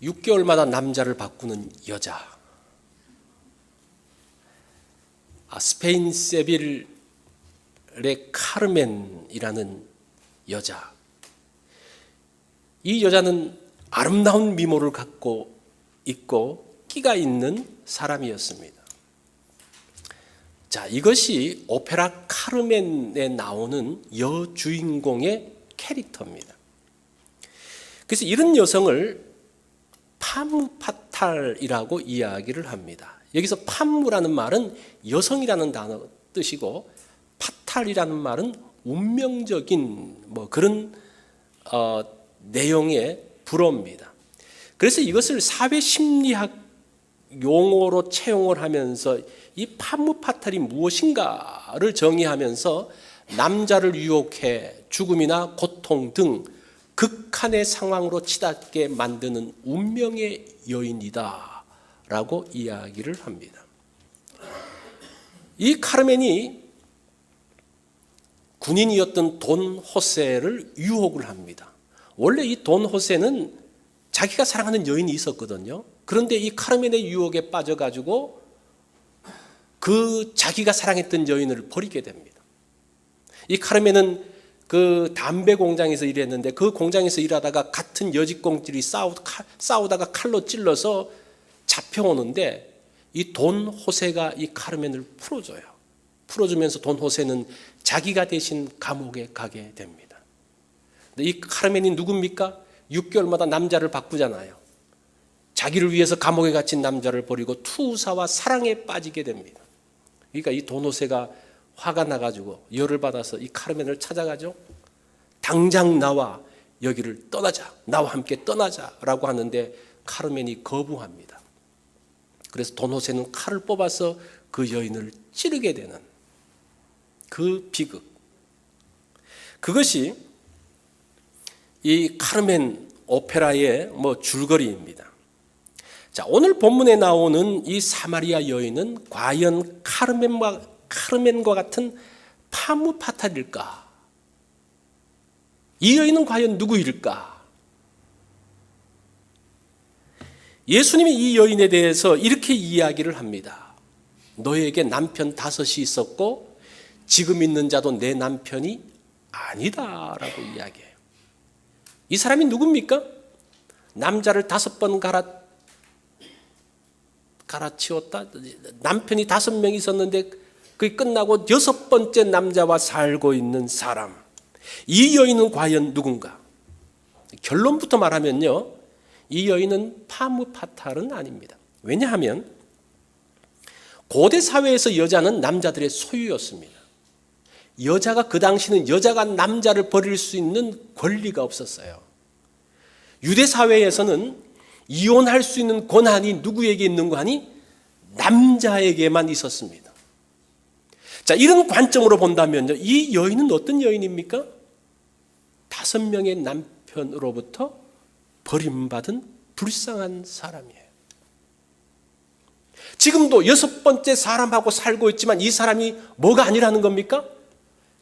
6개월마다 남자를 바꾸는 여자. 스페인 세빌의 카르멘이라는 여자. 이 여자는 아름다운 미모를 갖고 있고 끼가 있는 사람이었습니다. 자, 이것이 오페라 카르멘에 나오는 여주인공의 캐릭터입니다. 그래서 이런 여성을 파무파탈이라고 이야기를 합니다. 여기서 파무라는 말은 여성이라는 단어 뜻이고 파탈이라는 말은 운명적인 그런 내용의 불어입니다. 그래서 이것을 사회심리학 용어로 채용을 하면서 이 파무파탈이 무엇인가를 정의하면서 남자를 유혹해 죽음이나 고통 등 극한의 상황으로 치닫게 만드는 운명의 여인이다 라고 이야기를 합니다. 이 카르멘이 군인이었던 돈 호세를 유혹을 합니다. 원래 이 돈 호세는 자기가 사랑하는 여인이 있었거든요. 그런데 이 카르멘의 유혹에 빠져가지고 그 자기가 사랑했던 여인을 버리게 됩니다. 이 카르멘은 그 담배 공장에서 일했는데 그 공장에서 일하다가 같은 여직공들이 싸우다가 칼로 찔러서 잡혀오는데 이 돈 호세가 이 카르멘을 풀어줘요. 풀어주면서 돈 호세는 자기가 대신 감옥에 가게 됩니다. 근데 이 카르멘이 누굽니까? 6개월마다 남자를 바꾸잖아요. 자기를 위해서 감옥에 갇힌 남자를 버리고 투사와 사랑에 빠지게 됩니다. 그러니까 이 돈 호세가 화가 나가지고 열을 받아서 이 카르멘을 찾아가죠. 당장 나와 여기를 떠나자. 나와 함께 떠나자라고 하는데 카르멘이 거부합니다. 그래서 돈 호세는 칼을 뽑아서 그 여인을 찌르게 되는 그 비극. 그것이 이 카르멘 오페라의 줄거리입니다. 자, 오늘 본문에 나오는 이 사마리아 여인은 과연 카르멘과 같은 파무파탈일까? 이 여인은 과연 누구일까? 예수님이 이 여인에 대해서 이렇게 이야기를 합니다. 너에게 남편 5이 있었고 지금 있는 자도 내 남편이 아니다 라고 이야기해요. 이 사람이 누굽니까? 남자를 5번 갈아치웠다. 남편이 5명 있었는데 그게 끝나고 6번째 남자와 살고 있는 사람. 이 여인은 과연 누군가? 결론부터 말하면요, 이 여인은 파무파탈은 아닙니다. 왜냐하면 고대 사회에서 여자는 남자들의 소유였습니다. 여자가 그 당시는 여자가 남자를 버릴 수 있는 권리가 없었어요. 유대 사회에서는 이혼할 수 있는 권한이 누구에게 있는 거 아니? 남자에게만 있었습니다. 자, 이런 관점으로 본다면요, 이 여인은 어떤 여인입니까? 5명의 남편으로부터 버림받은 불쌍한 사람이에요. 지금도 6번째 사람하고 살고 있지만 이 사람이 뭐가 아니라는 겁니까?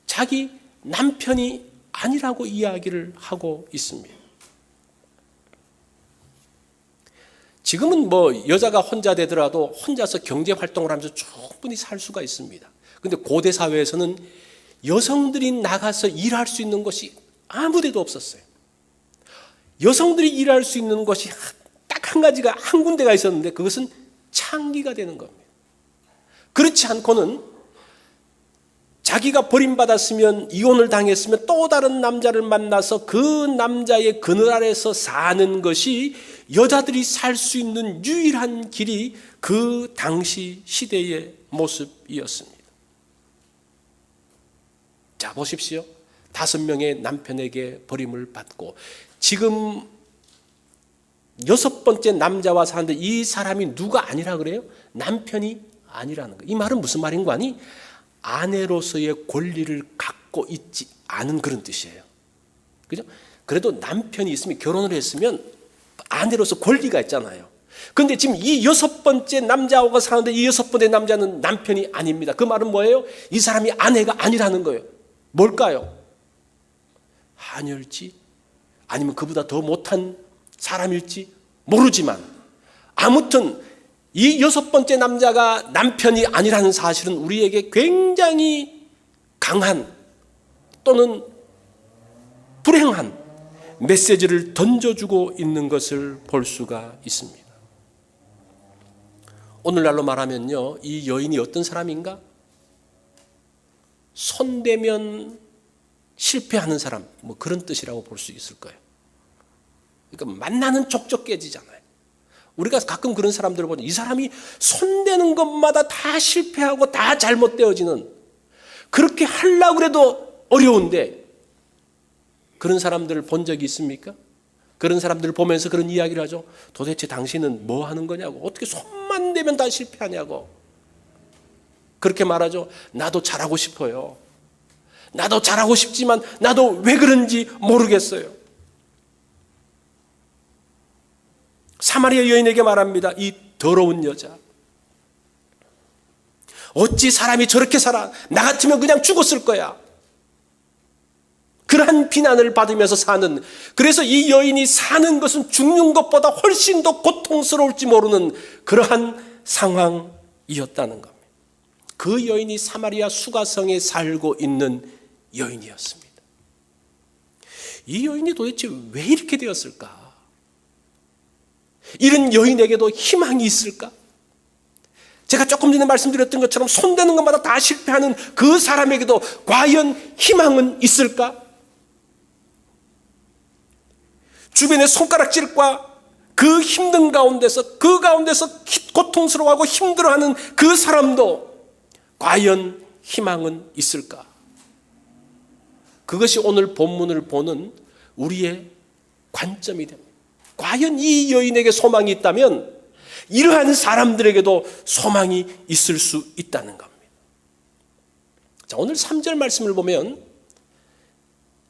자기 남편이 아니라고 이야기를 하고 있습니다. 지금은 여자가 혼자 되더라도 혼자서 경제 활동을 하면서 충분히 살 수가 있습니다. 그런데 고대 사회에서는 여성들이 나가서 일할 수 있는 것이 아무 데도 없었어요. 여성들이 일할 수 있는 것이 딱 한 가지가 한 군데가 있었는데 그것은 창기가 되는 겁니다. 그렇지 않고는 자기가 버림받았으면 이혼을 당했으면 또 다른 남자를 만나서 그 남자의 그늘 아래서 사는 것이 여자들이 살 수 있는 유일한 길이 그 당시 시대의 모습이었습니다. 자, 보십시오. 5명의 남편에게 버림을 받고 지금 6번째 남자와 사는데 이 사람이 누가 아니라 그래요? 남편이 아니라는 거예요. 이 말은 무슨 말인 거 아니? 아내로서의 권리를 갖고 있지 않은 그런 뜻이에요. 그죠? 그래도 남편이 있으면, 결혼을 했으면 아내로서 권리가 있잖아요. 그런데 지금 이 6번째 남자하고 사는데 이 6번째 남자는 남편이 아닙니다. 그 말은 뭐예요? 이 사람이 아내가 아니라는 거예요. 뭘까요? 하녀일지, 아니면 그보다 더 못한 사람일지, 모르지만 아무튼 이 여섯 번째 남자가 남편이 아니라는 사실은 우리에게 굉장히 강한 또는 불행한 메시지를 던져주고 있는 것을 볼 수가 있습니다. 오늘날로 말하면요, 이 여인이 어떤 사람인가? 손대면 실패하는 사람, 뭐 그런 뜻이라고 볼 수 있을 거예요. 그러니까 만나는 족족 깨지잖아요. 우리가 가끔 그런 사람들을 보면 이 사람이 손대는 것마다 다 실패하고 다 잘못되어지는, 그렇게 하려고 해도 어려운데 그런 사람들을 본 적이 있습니까? 그런 사람들을 보면서 그런 이야기를 하죠. 도대체 당신은 뭐 하는 거냐고, 어떻게 손만 대면 다 실패하냐고 그렇게 말하죠. 나도 잘하고 싶어요. 나도 잘하고 싶지만 나도 왜 그런지 모르겠어요. 사마리아 여인에게 말합니다. 이 더러운 여자, 어찌 사람이 저렇게 살아? 나 같으면 그냥 죽었을 거야. 그러한 비난을 받으면서 사는, 그래서 이 여인이 사는 것은 죽는 것보다 훨씬 더 고통스러울지 모르는 그러한 상황이었다는 겁니다. 그 여인이 사마리아 수가성에 살고 있는 여인이었습니다. 이 여인이 도대체 왜 이렇게 되었을까? 이런 여인에게도 희망이 있을까? 제가 조금 전에 말씀드렸던 것처럼 손대는 것마다 다 실패하는 그 사람에게도 과연 희망은 있을까? 주변의 손가락질과 그 힘든 가운데서, 그 가운데서 고통스러워하고 힘들어하는 그 사람도 과연 희망은 있을까? 그것이 오늘 본문을 보는 우리의 관점이 됩니다. 과연 이 여인에게 소망이 있다면 이러한 사람들에게도 소망이 있을 수 있다는 겁니다. 자, 오늘 3절 말씀을 보면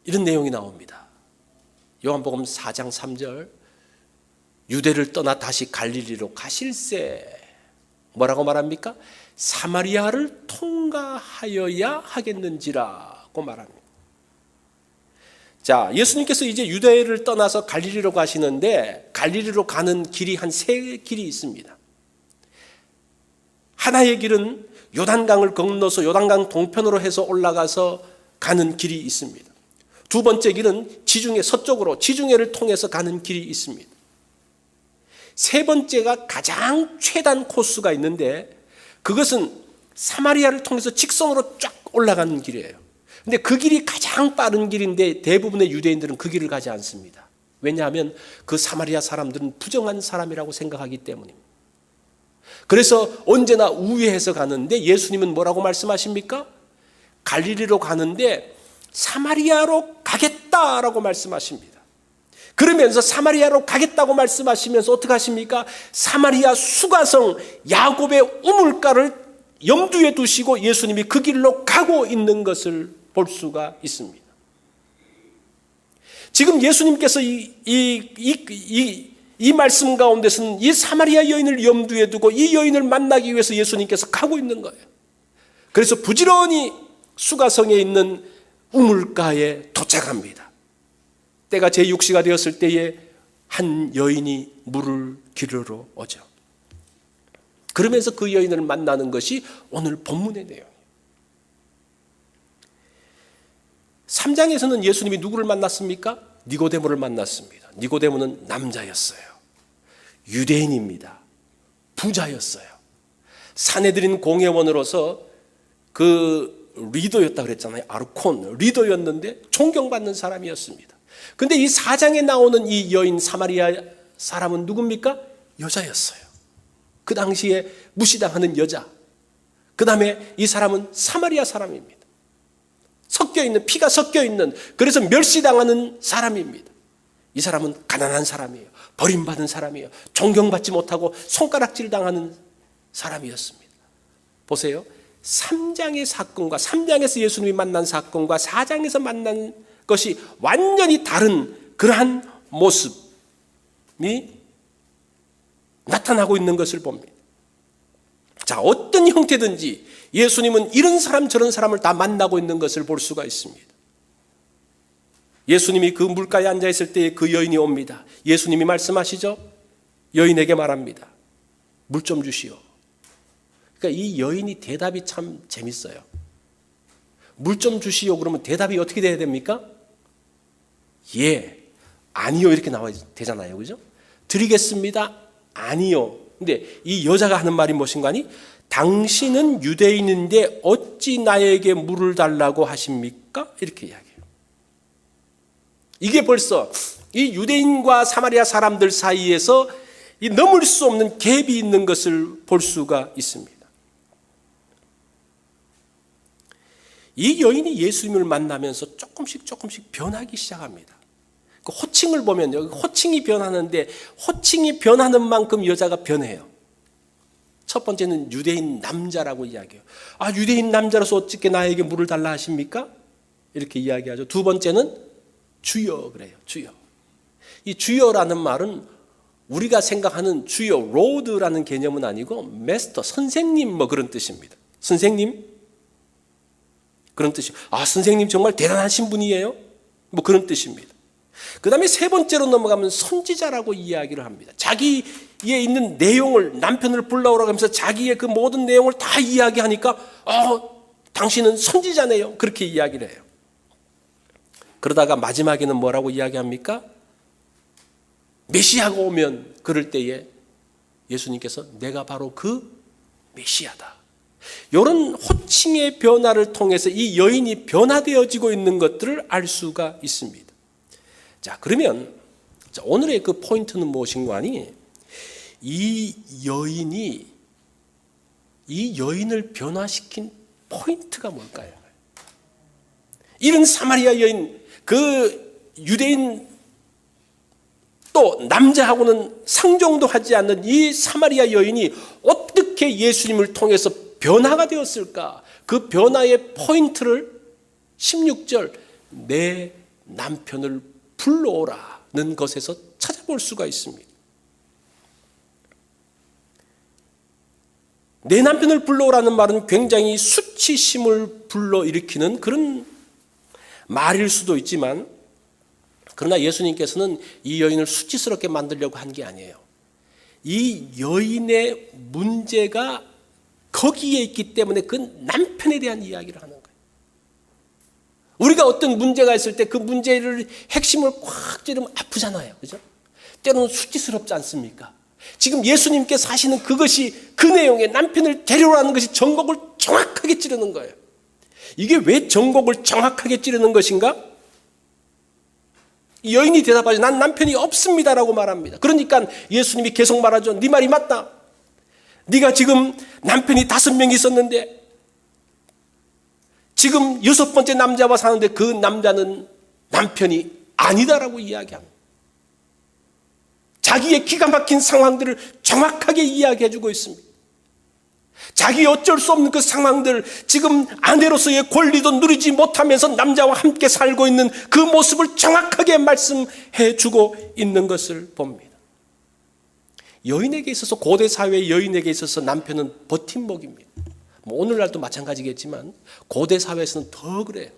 이런 내용이 나옵니다. 요한복음 4장 3절, 유대를 떠나 다시 갈릴리로 가실새, 뭐라고 말합니까? 사마리아를 통과하여야 하겠는지라고 말합니다. 자, 예수님께서 이제 유대를 떠나서 갈릴리로 가시는데 갈릴리로 가는 길이 한 세 길이 있습니다. 하나의 길은 요단강을 건너서 요단강 동편으로 해서 올라가서 가는 길이 있습니다. 두 번째 길은 지중해 서쪽으로 지중해를 통해서 가는 길이 있습니다. 세 번째가 가장 최단 코스가 있는데 그것은 사마리아를 통해서 직선으로 쫙 올라가는 길이에요. 근데 그 길이 가장 빠른 길인데 대부분의 유대인들은 그 길을 가지 않습니다. 왜냐하면 그 사마리아 사람들은 부정한 사람이라고 생각하기 때문입니다. 그래서 언제나 우회해서 가는데 예수님은 뭐라고 말씀하십니까? 갈릴리로 가는데 사마리아로 가겠다라고 말씀하십니다. 그러면서 사마리아로 가겠다고 말씀하시면서 어떻게 하십니까? 사마리아 수가성 야곱의 우물가를 염두에 두시고 예수님이 그 길로 가고 있는 것을 볼 수가 있습니다. 지금 예수님께서 이 말씀 가운데서는 이 사마리아 여인을 염두에 두고 이 여인을 만나기 위해서 예수님께서 가고 있는 거예요. 그래서 부지런히 수가성에 있는 우물가에 도착합니다. 때가 제6시가 되었을 때에 한 여인이 물을 기르러 오죠. 그러면서 그 여인을 만나는 것이 오늘 본문의 내용이에요. 3장에서는 예수님이 누구를 만났습니까? 니고데모를 만났습니다. 니고데모는 남자였어요. 유대인입니다. 부자였어요. 사내들인 공회원으로서 그 리더였다고 그랬잖아요. 아르콘 리더였는데 존경받는 사람이었습니다. 근데 이 4장에 나오는 이 여인 사마리아 사람은 누굽니까? 여자였어요. 그 당시에 무시당하는 여자. 그 다음에 이 사람은 사마리아 사람입니다. 섞여있는, 피가 섞여있는, 그래서 멸시당하는 사람입니다. 이 사람은 가난한 사람이에요. 버림받은 사람이에요. 존경받지 못하고 손가락질 당하는 사람이었습니다. 보세요. 3장의 사건과 3장에서 예수님이 만난 사건과 4장에서 만난 것이 완전히 다른 그러한 모습이 나타나고 있는 것을 봅니다. 자, 어떤 형태든지 예수님은 이런 사람 저런 사람을 다 만나고 있는 것을 볼 수가 있습니다. 예수님이 그 물가에 앉아 있을 때 그 여인이 옵니다. 예수님이 말씀하시죠. 여인에게 말합니다. 물 좀 주시오. 그러니까 이 여인이 대답이 참 재밌어요. 물 좀 주시오 그러면 대답이 어떻게 돼야 됩니까? 예, 아니요 이렇게 나와야 되잖아요. 그죠? 드리겠습니다. 아니요. 근데 이 여자가 하는 말이 무엇인가 하니 당신은 유대인인데 어찌 나에게 물을 달라고 하십니까? 이렇게 이야기해요. 이게 벌써 이 유대인과 사마리아 사람들 사이에서 이 넘을 수 없는 갭이 있는 것을 볼 수가 있습니다. 이 여인이 예수님을 만나면서 조금씩 변하기 시작합니다. 그 호칭을 보면요. 호칭이 변하는데 호칭이 변하는 만큼 여자가 변해요. 첫 번째는 유대인 남자라고 이야기해요. 아, 유대인 남자로서 어떻게 나에게 물을 달라 하십니까? 이렇게 이야기하죠. 두 번째는 주여 그래요. 주여. 이 주여라는 말은 우리가 생각하는 주여, 로드라는 개념은 아니고 마스터, 선생님 뭐 그런 뜻입니다. 선생님? 그런 뜻이에요. 아, 선생님 정말 대단하신 분이에요? 뭐 그런 뜻입니다. 그 다음에 세 번째로 넘어가면 선지자라고 이야기를 합니다. 자기에 있는 내용을 남편을 불러오라고 하면서 자기의 그 모든 내용을 다 이야기하니까 당신은 선지자네요. 그렇게 이야기를 해요. 그러다가 마지막에는 뭐라고 이야기합니까? 메시아가 오면 그럴 때에 예수님께서 내가 바로 그 메시아다. 이런 호칭의 변화를 통해서 이 여인이 변화되어지고 있는 것들을 알 수가 있습니다. 자, 그러면 오늘의 그 포인트는 무엇인가 하니 이 여인을 변화시킨 포인트가 뭘까요? 이런 사마리아 여인, 그 유대인 또 남자하고는 상종도 하지 않는 이 사마리아 여인이 어떻게 예수님을 통해서 변화가 되었을까? 그 변화의 포인트를 16절 내 남편을 불러오라는 것에서 찾아볼 수가 있습니다. 내 남편을 불러오라는 말은 굉장히 수치심을 불러일으키는 그런 말일 수도 있지만 그러나 예수님께서는 이 여인을 수치스럽게 만들려고 한 게 아니에요. 이 여인의 문제가 거기에 있기 때문에 그 남편에 대한 이야기를 하는 거예요. 우리가 어떤 문제가 있을 때 그 문제를 핵심을 꽉 찌르면 아프잖아요. 그죠? 때로는 수치스럽지 않습니까? 지금 예수님께서 하시는 그것이 그 내용에 남편을 데려오라는 것이 전곡을 정확하게 찌르는 거예요. 이게 왜 전곡을 정확하게 찌르는 것인가? 이 여인이 대답하죠. 난 남편이 없습니다라고 말합니다. 그러니까 예수님이 계속 말하죠. 네 말이 맞다. 네가 지금 남편이 5명이 있었는데 지금 6번째 남자와 사는데 그 남자는 남편이 아니다라고 이야기합니다. 자기의 기가 막힌 상황들을 정확하게 이야기해주고 있습니다. 자기 어쩔 수 없는 그 상황들, 지금 아내로서의 권리도 누리지 못하면서 남자와 함께 살고 있는 그 모습을 정확하게 말씀해주고 있는 것을 봅니다. 여인에게 있어서, 고대 사회의 여인에게 있어서 남편은 버팀목입니다. 오늘날도 마찬가지겠지만 고대 사회에서는 더 그래요.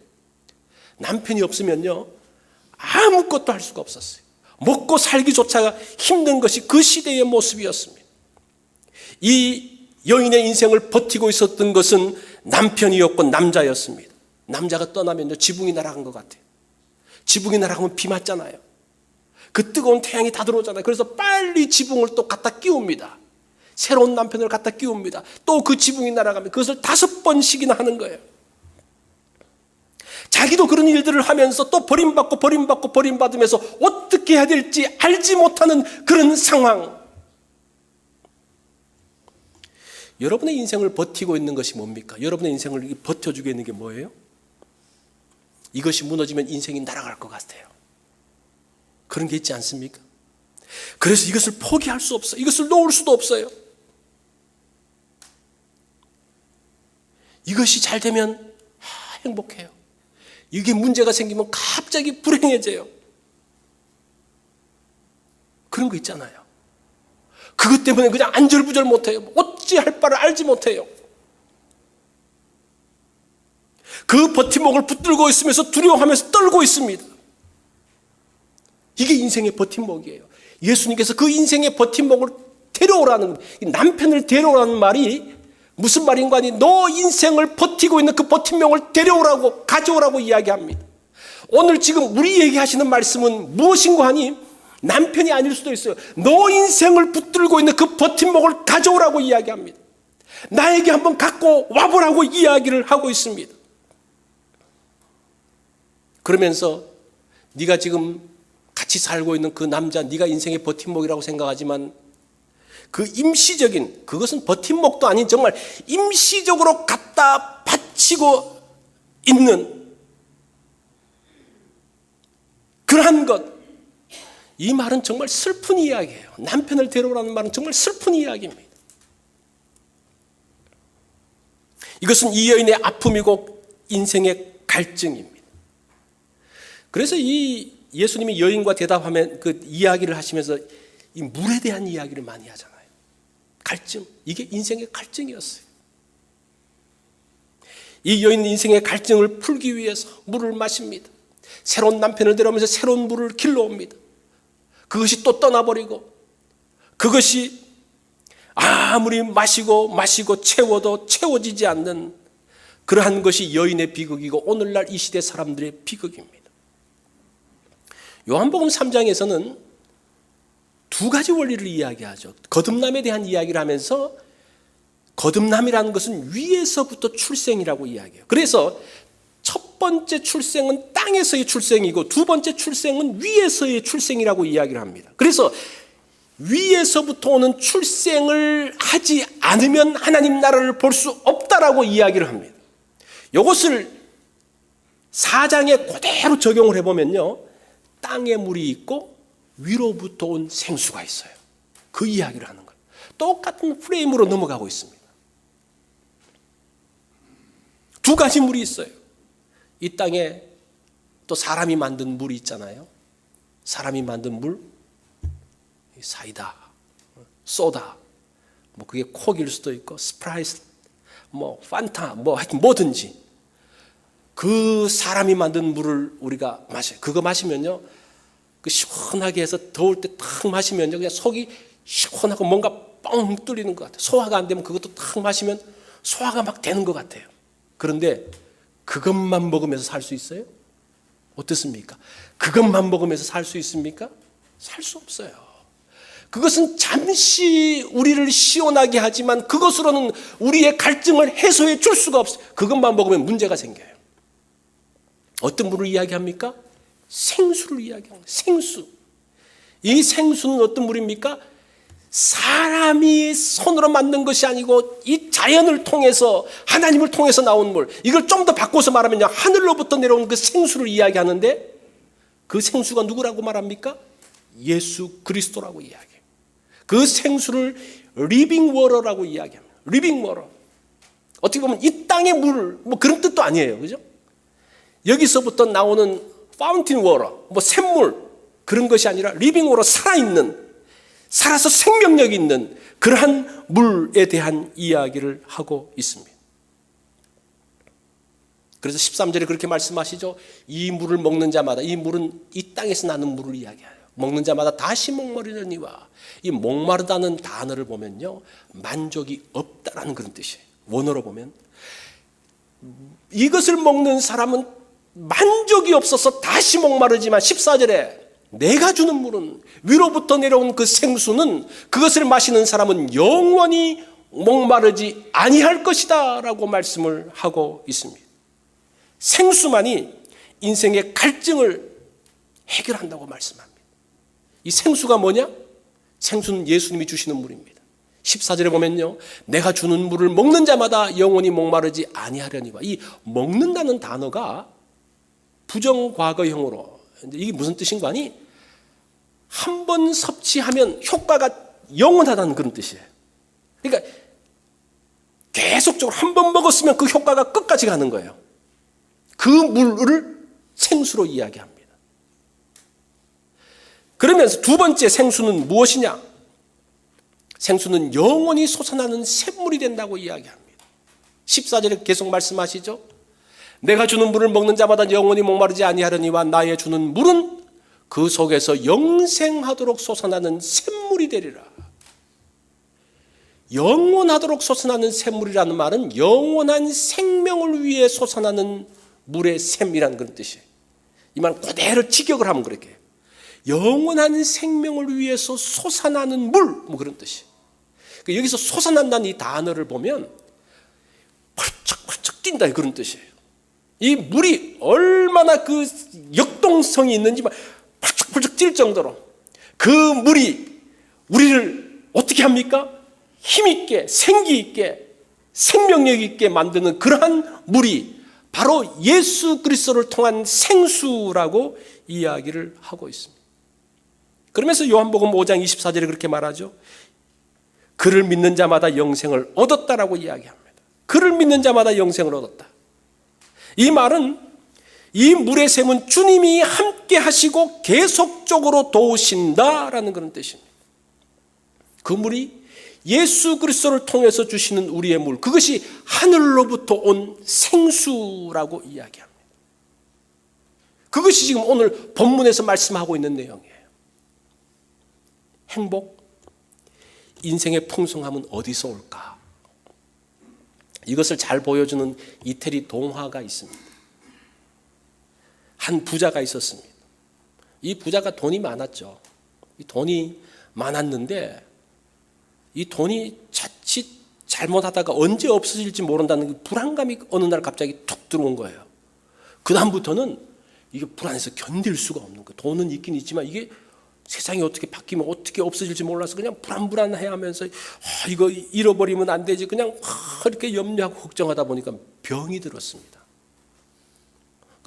남편이 없으면요 아무것도 할 수가 없었어요. 먹고 살기조차 힘든 것이 그 시대의 모습이었습니다. 이 여인의 인생을 버티고 있었던 것은 남편이었고 남자였습니다. 남자가 떠나면요 지붕이 날아간 것 같아요. 지붕이 날아가면 비 맞잖아요. 그 뜨거운 태양이 다 들어오잖아요. 그래서 빨리 지붕을 또 갖다 끼웁니다. 새로운 남편을 갖다 끼웁니다. 또 그 지붕이 날아가면 그것을 5번씩이나 하는 거예요. 자기도 그런 일들을 하면서 또 버림받으면서 어떻게 해야 될지 알지 못하는 그런 상황. 여러분의 인생을 버티고 있는 것이 뭡니까? 여러분의 인생을 버텨주고 있는 게 뭐예요? 이것이 무너지면 인생이 날아갈 것 같아요. 그런 게 있지 않습니까? 그래서 이것을 포기할 수 없어요. 이것을 놓을 수도 없어요. 이것이 잘 되면 행복해요. 이게 문제가 생기면 갑자기 불행해져요. 그런 거 있잖아요. 그것 때문에 그냥 안절부절 못해요. 어찌할 바를 알지 못해요. 그 버팀목을 붙들고 있으면서 두려워하면서 떨고 있습니다. 이게 인생의 버팀목이에요. 예수님께서 그 인생의 버팀목을 데려오라는, 남편을 데려오라는 말이 무슨 말인가 하니 너 인생을 버티고 있는 그 버팀목을 데려오라고, 가져오라고 이야기합니다. 오늘 지금 우리 얘기하시는 말씀은 무엇인가 하니 남편이 아닐 수도 있어요. 너 인생을 붙들고 있는 그 버팀목을 가져오라고 이야기합니다. 나에게 한번 갖고 와보라고 이야기를 하고 있습니다. 그러면서 네가 지금 같이 살고 있는 그 남자, 네가 인생의 버팀목이라고 생각하지만 그 임시적인, 그것은 버팀목도 아닌 정말 임시적으로 갖다 바치고 있는 그러한 것, 이 말은 정말 슬픈 이야기예요. 남편을 데려오라는 말은 정말 슬픈 이야기입니다. 이것은 이 여인의 아픔이고 인생의 갈증입니다. 그래서 이 예수님이 여인과 대답하면 그 이야기를 하시면서 이 물에 대한 이야기를 많이 하잖아요. 갈증, 이게 인생의 갈증이었어요. 이 여인 인생의 갈증을 풀기 위해서 물을 마십니다. 새로운 남편을 데려오면서 새로운 물을 길러옵니다. 그것이 또 떠나버리고, 그것이 아무리 마시고 채워도 채워지지 않는 그러한 것이 여인의 비극이고 오늘날 이 시대 사람들의 비극입니다. 요한복음 3장에서는 두 가지 원리를 이야기하죠. 거듭남에 대한 이야기를 하면서 거듭남이라는 것은 위에서부터 출생이라고 이야기해요. 그래서 첫 번째 출생은 땅에서의 출생이고 두 번째 출생은 위에서의 출생이라고 이야기를 합니다. 그래서 위에서부터 오는 출생을 하지 않으면 하나님 나라를 볼 수 없다라고 이야기를 합니다. 이것을 4장에 그대로 적용을 해보면요, 땅에 물이 있고 위로부터 온 생수가 있어요. 그 이야기를 하는 거예요. 똑같은 프레임으로 넘어가고 있습니다. 두 가지 물이 있어요. 이 땅에 또 사람이 만든 물이 있잖아요. 사람이 만든 물, 사이다, 소다, 뭐 그게 콕일 수도 있고 스프라이트, 뭐 판타, 뭐 하여튼 뭐든지 그 사람이 만든 물을 우리가 마셔요. 그거 마시면요, 그 시원하게 해서 더울 때 탁 마시면요, 그냥 속이 시원하고 뭔가 뻥 뚫리는 것 같아요. 소화가 안 되면 그것도 탁 마시면 소화가 막 되는 것 같아요. 그런데 그것만 먹으면서 살 수 있어요? 어떻습니까? 그것만 먹으면서 살 수 있습니까? 살 수 없어요. 그것은 잠시 우리를 시원하게 하지만 그것으로는 우리의 갈증을 해소해 줄 수가 없어요. 그것만 먹으면 문제가 생겨요. 어떤 물을 이야기합니까? 생수를 이야기합니다. 생수. 이 생수는 어떤 물입니까? 사람이 손으로 만든 것이 아니고 이 자연을 통해서, 하나님을 통해서 나온 물. 이걸 좀 더 바꿔서 말하면 하늘로부터 내려온 그 생수를 이야기하는데, 그 생수가 누구라고 말합니까? 예수 그리스도라고 이야기해요. 그 생수를 리빙 워터라고 이야기합니다. 리빙 워터. 어떻게 보면 이 땅의 물, 뭐 그런 뜻도 아니에요. 그죠? 여기서부터 나오는 파운틴 워터, 뭐 샘물, 그런 것이 아니라 리빙 워터, 살아있는, 살아서 생명력이 있는 그러한 물에 대한 이야기를 하고 있습니다. 그래서 13절에 그렇게 말씀하시죠. 이 물을 먹는 자마다, 이 물은 이 땅에서 나는 물을 이야기해요. 먹는 자마다 다시 목마르려니와, 이 목마르다는 단어를 보면요, 만족이 없다라는 그런 뜻이에요. 원어로 보면 이것을 먹는 사람은 만족이 없어서 다시 목마르지만 14절에 내가 주는 물은, 위로부터 내려온 그 생수는, 그것을 마시는 사람은 영원히 목마르지 아니할 것이다 라고 말씀을 하고 있습니다. 생수만이 인생의 갈증을 해결한다고 말씀합니다. 이 생수가 뭐냐? 생수는 예수님이 주시는 물입니다. 14절에 보면요, 내가 주는 물을 먹는 자마다 영원히 목마르지 아니하려니와, 이 먹는다는 단어가 부정과거형으로, 이게 무슨 뜻인가 하니 한 번 섭취하면 효과가 영원하다는 그런 뜻이에요. 그러니까 계속적으로 한 번 먹었으면 그 효과가 끝까지 가는 거예요. 그 물을 생수로 이야기합니다. 그러면서 두 번째 생수는 무엇이냐? 생수는 영원히 솟아나는 샘물이 된다고 이야기합니다. 14절에 계속 말씀하시죠. 내가 주는 물을 먹는 자마다 영원히 목마르지 아니하려니와 나의 주는 물은 그 속에서 영생하도록 솟아나는 샘물이 되리라. 영원하도록 솟아나는 샘물이라는 말은 영원한 생명을 위해 솟아나는 물의 샘이라는 그런 뜻이에요. 이 말 그대로 직역을 하면 그렇게 해요. 영원한 생명을 위해서 솟아나는 물, 뭐 그런 뜻이에요. 여기서 솟아난다는 이 단어를 보면 펄쩍펄쩍 뛴다 그런 뜻이에요. 이 물이 얼마나 그 역동성이 있는지 펄쩍펄쩍 뛸 정도로 그 물이 우리를 어떻게 합니까? 힘있게, 생기있게, 생명력 있게 만드는 그러한 물이 바로 예수 그리스도를 통한 생수라고 이야기를 하고 있습니다. 그러면서 요한복음 5장 24절에 그렇게 말하죠. 그를 믿는 자마다 영생을 얻었다라고 이야기합니다. 그를 믿는 자마다 영생을 얻었다. 이 말은 이 물의 샘은 주님이 함께 하시고 계속적으로 도우신다라는 그런 뜻입니다. 그 물이 예수 그리스도를 통해서 주시는 우리의 물, 그것이 하늘로부터 온 생수라고 이야기합니다. 그것이 지금 오늘 본문에서 말씀하고 있는 내용이에요. 행복, 인생의 풍성함은 어디서 올까? 이것을 잘 보여주는 이태리 동화가 있습니다. 한 부자가 있었습니다. 이 부자가 돈이 많았죠. 이 돈이 많았는데 이 돈이 자칫 잘못하다가 언제 없어질지 모른다는 그 불안감이 어느 날 갑자기 툭 들어온 거예요. 그 다음부터는 이게 불안해서 견딜 수가 없는 거예요. 돈은 있긴 있지만 이게 세상이 어떻게 바뀌면 어떻게 없어질지 몰라서 그냥 불안불안해 하면서 이거 잃어버리면 안 되지 그냥 이렇게 염려하고 걱정하다 보니까 병이 들었습니다.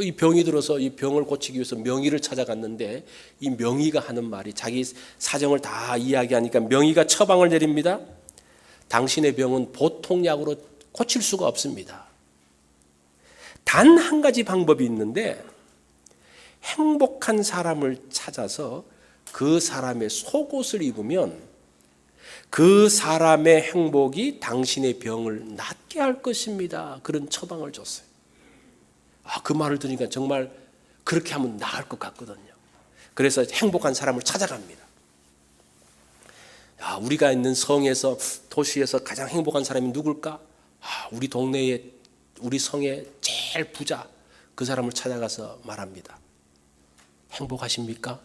이 병이 들어서 이 병을 고치기 위해서 명의를 찾아갔는데 이 명의가 하는 말이 자기 사정을 다 이야기하니까 명의가 처방을 내립니다. 당신의 병은 보통 약으로 고칠 수가 없습니다. 단 한 가지 방법이 있는데 행복한 사람을 찾아서 그 사람의 속옷을 입으면 그 사람의 행복이 당신의 병을 낫게 할 것입니다. 그런 처방을 줬어요. 그 말을 들으니까 정말 그렇게 하면 나을 것 같거든요. 그래서 행복한 사람을 찾아갑니다. 우리가 있는 성에서 도시에서 가장 행복한 사람이 누굴까? 우리 동네에 우리 성의 제일 부자 그 사람을 찾아가서 말합니다. 행복하십니까?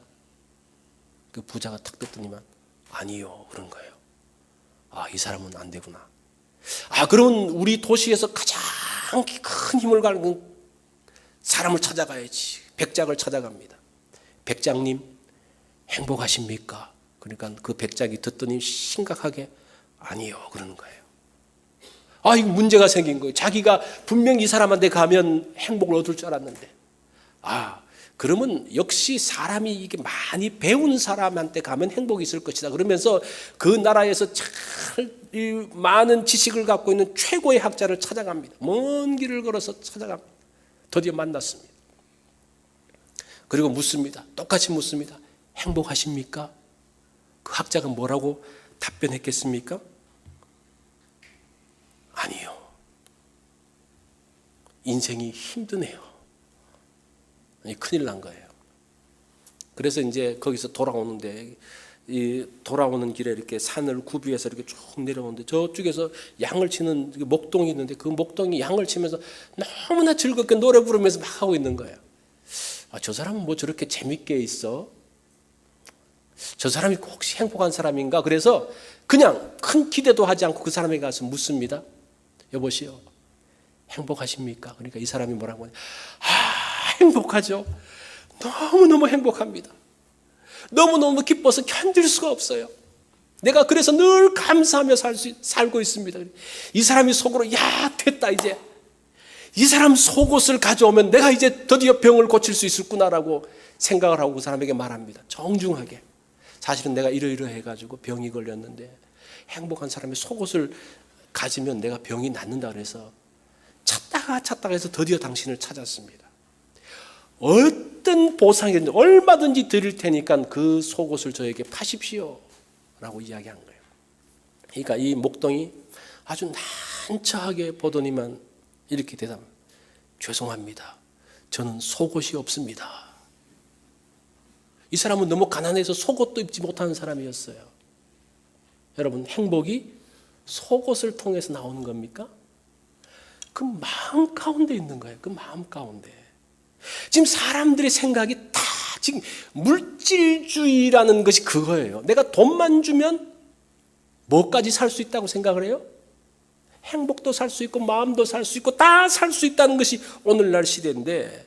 그 부자가 탁 듣더니만 아니요 그런 거예요. 이 사람은 안 되구나. 그러면 우리 도시에서 가장 큰 힘을 가진 사람을 찾아가야지. 백작을 찾아갑니다. 백작님 행복하십니까? 그러니까 그 백작이 듣더니 심각하게 아니요 그러는 거예요. 이거 문제가 생긴 거예요. 자기가 분명히 이 사람한테 가면 행복을 얻을 줄 알았는데 그러면 역시 사람이 이게 많이 배운 사람한테 가면 행복이 있을 것이다. 그러면서 그 나라에서 잘 많은 지식을 갖고 있는 최고의 학자를 찾아갑니다. 먼 길을 걸어서 찾아갑니다. 드디어 만났습니다. 그리고 묻습니다. 똑같이 묻습니다. 행복하십니까? 그 학자가 뭐라고 답변했겠습니까? 아니요. 인생이 힘드네요. 큰일 난 거예요. 그래서 이제 거기서 돌아오는데 이 돌아오는 길에 이렇게 산을 구비해서 이렇게 쭉 내려오는데 저쪽에서 양을 치는 목동이 있는데 그 목동이 양을 치면서 너무나 즐겁게 노래 부르면서 막 하고 있는 거예요. 저 사람은 뭐 저렇게 재밌게 있어? 저 사람이 혹시 행복한 사람인가? 그래서 그냥 큰 기대도 하지 않고 그 사람에게 가서 묻습니다. 여보시오, 행복하십니까? 그러니까 이 사람이 뭐라고 하냐? 행복하죠. 너무너무 행복합니다. 너무너무 기뻐서 견딜 수가 없어요. 내가 그래서 늘 감사하며 살고 있습니다. 이 사람이 속으로 됐다 이제. 이 사람 속옷을 가져오면 내가 이제 드디어 병을 고칠 수 있을구나라고 생각을 하고 그 사람에게 말합니다. 정중하게. 사실은 내가 이러이러해가지고 병이 걸렸는데 행복한 사람의 속옷을 가지면 내가 병이 낫는다 그래서 찾다가 해서 드디어 당신을 찾았습니다. 어떤 보상이든지 얼마든지 드릴 테니까 그 속옷을 저에게 파십시오 라고 이야기한 거예요. 그러니까 이 목동이 아주 난처하게 보더니만 이렇게 대답합니다. 죄송합니다. 저는 속옷이 없습니다. 이 사람은 너무 가난해서 속옷도 입지 못하는 사람이었어요. 여러분, 행복이 속옷을 통해서 나오는 겁니까? 그 마음 가운데 있는 거예요. 그 마음 가운데. 지금 사람들의 생각이 다 지금 물질주의라는 것이 그거예요. 내가 돈만 주면 뭐까지 살 수 있다고 생각을 해요? 행복도 살 수 있고 마음도 살 수 있고 다 살 수 있다는 것이 오늘날 시대인데,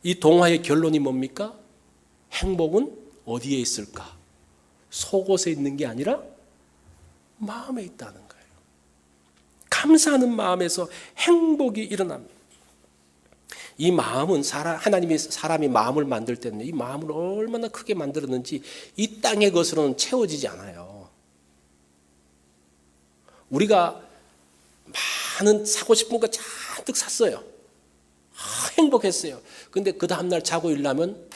이 동화의 결론이 뭡니까? 행복은 어디에 있을까? 속옷에 있는 게 아니라 마음에 있다는 거예요. 감사하는 마음에서 행복이 일어납니다. 이 마음은 하나님이 사람이 마음을 만들 때는 이 마음을 얼마나 크게 만들었는지 이 땅의 것으로는 채워지지 않아요. 우리가 많은 사고 싶은 거 잔뜩 샀어요. 행복했어요. 근데 그 다음날 자고 일어나면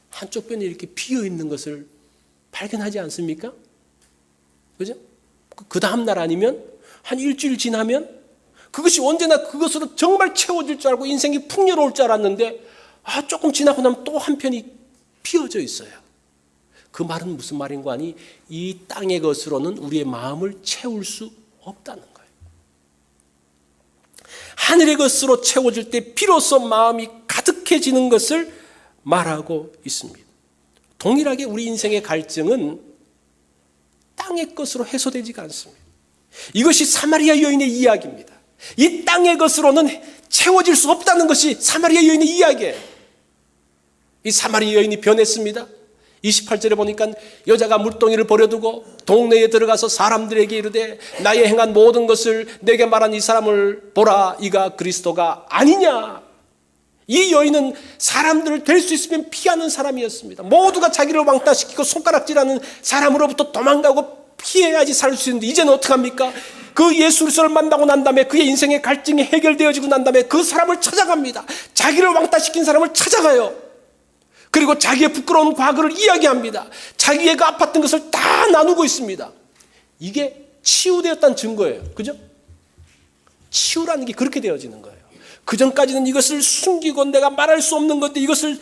한쪽 편이 이렇게 비어 있는 것을 발견하지 않습니까? 그죠? 그 다음날 아니면 한 일주일 지나면 그것이 언제나 그것으로 정말 채워질 줄 알고 인생이 풍요로울 줄 알았는데 조금 지나고 나면 또 한편이 비어져 있어요. 그 말은 무슨 말인가 하니 이 땅의 것으로는 우리의 마음을 채울 수 없다는 거예요. 하늘의 것으로 채워질 때 비로소 마음이 가득해지는 것을 말하고 있습니다. 동일하게 우리 인생의 갈증은 땅의 것으로 해소되지가 않습니다. 이것이 사마리아 여인의 이야기입니다. 이 땅의 것으로는 채워질 수 없다는 것이 사마리아 여인의 이야기예요. 이 사마리아 여인이 변했습니다. 28절에 보니까 여자가 물동이를 버려두고 동네에 들어가서 사람들에게 이르되 나의 행한 모든 것을 내게 말한 이 사람을 보라, 이가 그리스도가 아니냐. 이 여인은 사람들을 될 수 있으면 피하는 사람이었습니다. 모두가 자기를 왕따시키고 손가락질하는 사람으로부터 도망가고 피해야지 살 수 있는데 이제는 어떡합니까? 그 예수 그리스도를 만나고 난 다음에 그의 인생의 갈증이 해결되어지고 난 다음에 그 사람을 찾아갑니다. 자기를 왕따시킨 사람을 찾아가요. 그리고 자기의 부끄러운 과거를 이야기합니다. 자기가 아팠던 것을 다 나누고 있습니다. 이게 치유되었다는 증거예요. 그죠? 치유라는 게 그렇게 되어지는 거예요. 그전까지는 이것을 숨기고 내가 말할 수 없는 건데 이것을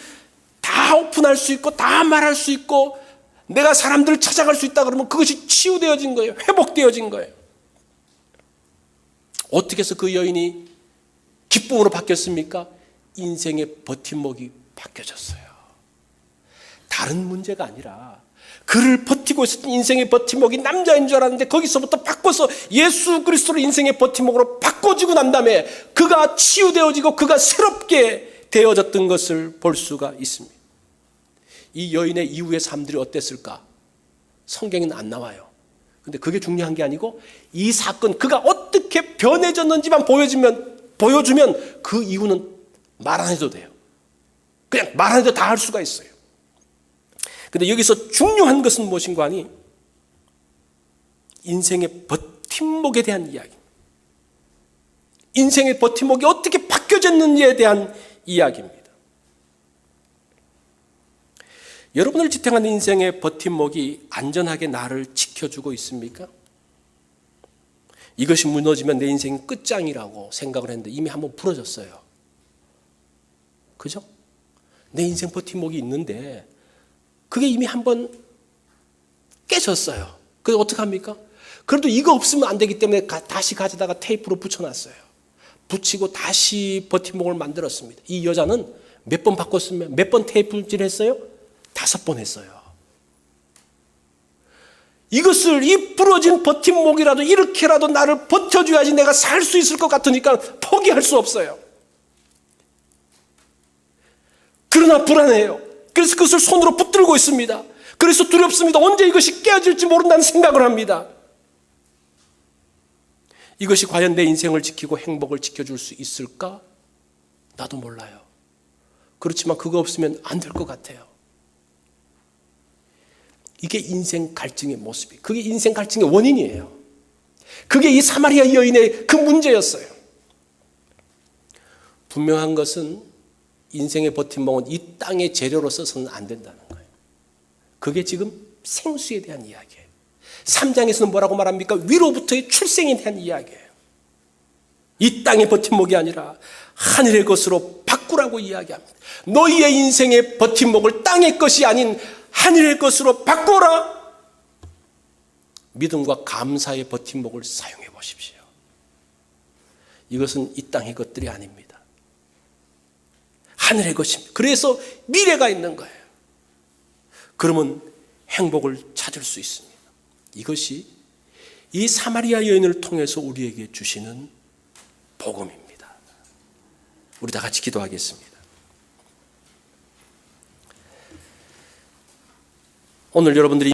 다 오픈할 수 있고 다 말할 수 있고 내가 사람들을 찾아갈 수 있다 그러면 그것이 치유되어진 거예요. 회복되어진 거예요. 어떻게 해서 그 여인이 기쁨으로 바뀌었습니까? 인생의 버팀목이 바뀌어졌어요. 다른 문제가 아니라 그를 버티고 있었던 인생의 버팀목이 남자인 줄 알았는데 거기서부터 바꿔서 예수 그리스도를 인생의 버팀목으로 바꿔주고 난 다음에 그가 치유되어지고 그가 새롭게 되어졌던 것을 볼 수가 있습니다. 이 여인의 이후의 삶들이 어땠을까? 성경에는 안 나와요. 근데 그게 중요한 게 아니고 이 사건 그가 어떻게 변해졌는지만 보여주면 그 이후는 말 안 해도 돼요. 그냥 말 안 해도 다 할 수가 있어요. 근데 여기서 중요한 것은 무엇인가 하니 인생의 버팀목에 대한 이야기, 인생의 버팀목이 어떻게 바뀌어졌는지에 대한 이야기입니다. 여러분을 지탱하는 인생의 버팀목이 안전하게 나를 지켜주고 있습니까? 이것이 무너지면 내 인생이 끝장이라고 생각을 했는데 이미 한번 부러졌어요. 그죠? 내 인생 버팀목이 있는데 그게 이미 한번 깨졌어요. 그래서 어떡합니까? 그래도 이거 없으면 안 되기 때문에 다시 가져다가 테이프로 붙여놨어요. 붙이고 다시 버팀목을 만들었습니다. 이 여자는 몇 번 바꿨으면 몇 번 테이프질 했어요? 5번 했어요. 이것을 이 부러진 버팀목이라도 이렇게라도 나를 버텨줘야지 내가 살 수 있을 것 같으니까 포기할 수 없어요. 그러나 불안해요. 그래서 그것을 손으로 붙들고 있습니다. 그래서 두렵습니다. 언제 이것이 깨어질지 모른다는 생각을 합니다. 이것이 과연 내 인생을 지키고 행복을 지켜줄 수 있을까? 나도 몰라요. 그렇지만 그거 없으면 안 될 것 같아요. 이게 인생 갈증의 모습이에요. 그게 인생 갈증의 원인이에요. 그게 이 사마리아 여인의 그 문제였어요. 분명한 것은 인생의 버팀목은 이 땅의 재료로 써서는 안 된다는 거예요. 그게 지금 생수에 대한 이야기예요. 3장에서는 뭐라고 말합니까? 위로부터의 출생에 대한 이야기예요. 이 땅의 버팀목이 아니라 하늘의 것으로 바꾸라고 이야기합니다. 너희의 인생의 버팀목을 땅의 것이 아닌 하늘의 것으로 바꾸라. 믿음과 감사의 버팀목을 사용해 보십시오. 이것은 이 땅의 것들이 아닙니다. 하늘의 것입니다. 그래서 미래가 있는 거예요. 그러면 행복을 찾을 수 있습니다. 이것이 이 사마리아 여인을 통해서 우리에게 주시는 복음입니다. 우리 다 같이 기도하겠습니다. 오늘 여러분들이